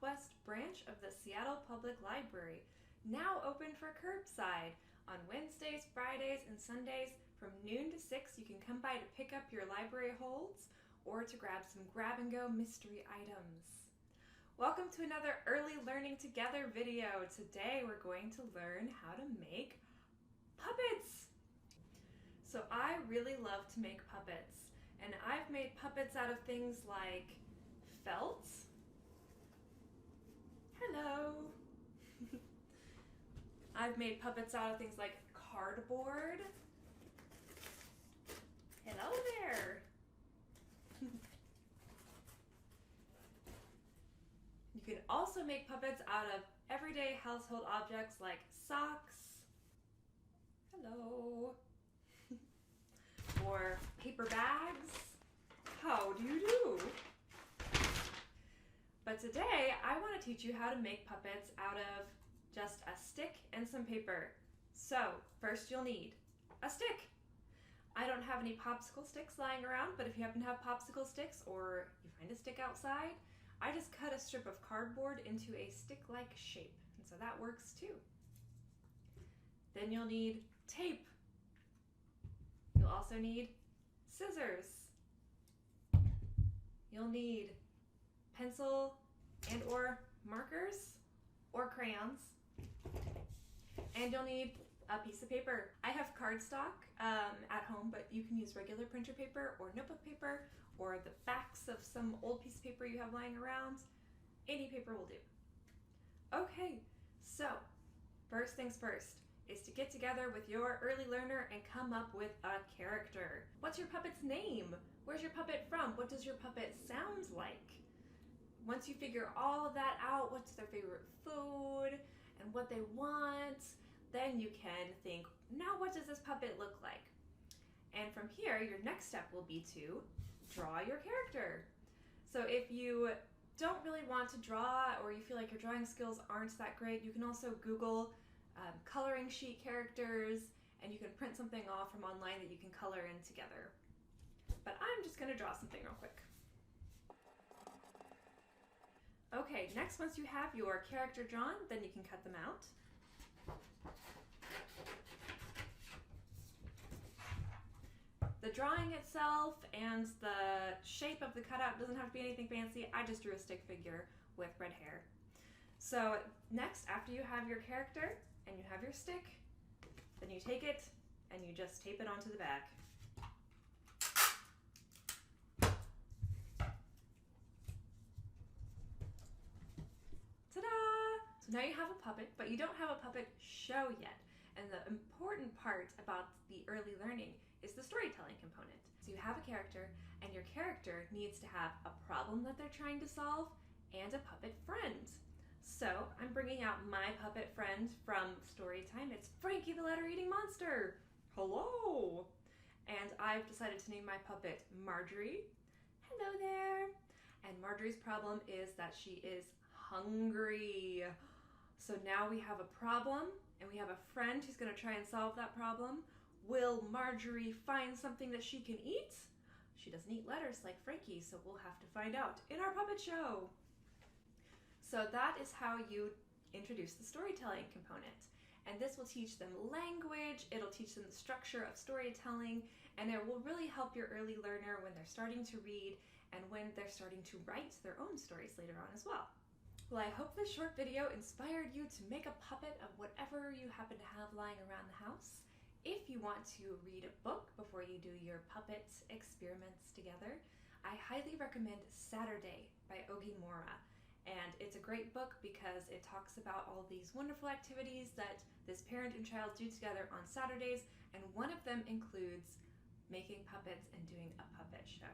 Southwest branch of the Seattle Public Library, now open for curbside. On Wednesdays, Fridays, and Sundays from noon to 6, you can come by to pick up your library holds or to grab some grab-and-go mystery items. Welcome to another Early Learning Together video. Today we're going to learn how to make puppets. So I really love to make puppets, and I've made puppets out of things like felt. Hello. I've made puppets out of things like cardboard. Hello there. You can also make puppets out of everyday household objects like socks. Hello. Or paper bags. How do you do? But today I want to teach you how to make puppets out of just a stick and some paper. So first you'll need a stick. I don't have any popsicle sticks lying around, but if you happen to have popsicle sticks or you find a stick outside, I just cut a strip of cardboard into a stick-like shape, and so that works too. Then you'll need tape. You'll also need scissors. You'll need pencil and or markers or crayons. And you'll need a piece of paper. I have cardstock at home, but you can use regular printer paper or notebook paper or the backs of some old piece of paper you have lying around. Any paper will do. Okay, so first things first is to get together with your early learner and come up with a character. What's your puppet's name? Where's your puppet from? What does your puppet sound like? Once you figure all of that out, what's their favorite food and what they want, then you can think, now what does this puppet look like? And from here, your next step will be to draw your character. So if you don't really want to draw or you feel like your drawing skills aren't that great, you can also Google coloring sheet characters, and you can print something off from online that you can color in together. But I'm just gonna draw something real quick. Okay, next, once you have your character drawn, then you can cut them out. The drawing itself and the shape of the cutout doesn't have to be anything fancy. I just drew a stick figure with red hair. So next, after you have your character and you have your stick, then you take it and you just tape it onto the back. Ta-da! So now you have a puppet, but you don't have a puppet show yet. And the important part about the early learning is the storytelling component. So you have a character, and your character needs to have a problem that they're trying to solve and a puppet friend. So I'm bringing out my puppet friend from story time. It's Frankie the letter-eating monster. Hello! And I've decided to name my puppet Marjorie. Hello there! And Marjorie's problem is that she is hungry. So now we have a problem, and we have a friend who's going to try and solve that problem. Will Marjorie find something that she can eat? She doesn't eat letters like Frankie, so we'll have to find out in our puppet show. So that is how you introduce the storytelling component. And this will teach them language, it'll teach them the structure of storytelling, and it will really help your early learner when they're starting to read and when they're starting to write their own stories later on as well. Well, I hope this short video inspired you to make a puppet of whatever you happen to have lying around the house. If you want to read a book before you do your puppet experiments together, I highly recommend Saturday by Ogi Mora. And it's a great book because it talks about all these wonderful activities that this parent and child do together on Saturdays, and one of them includes making puppets and doing a puppet show.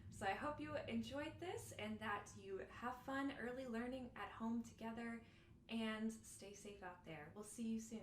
So I hope you enjoyed this and that you have fun early learning at home together, and stay safe out there. We'll see you soon.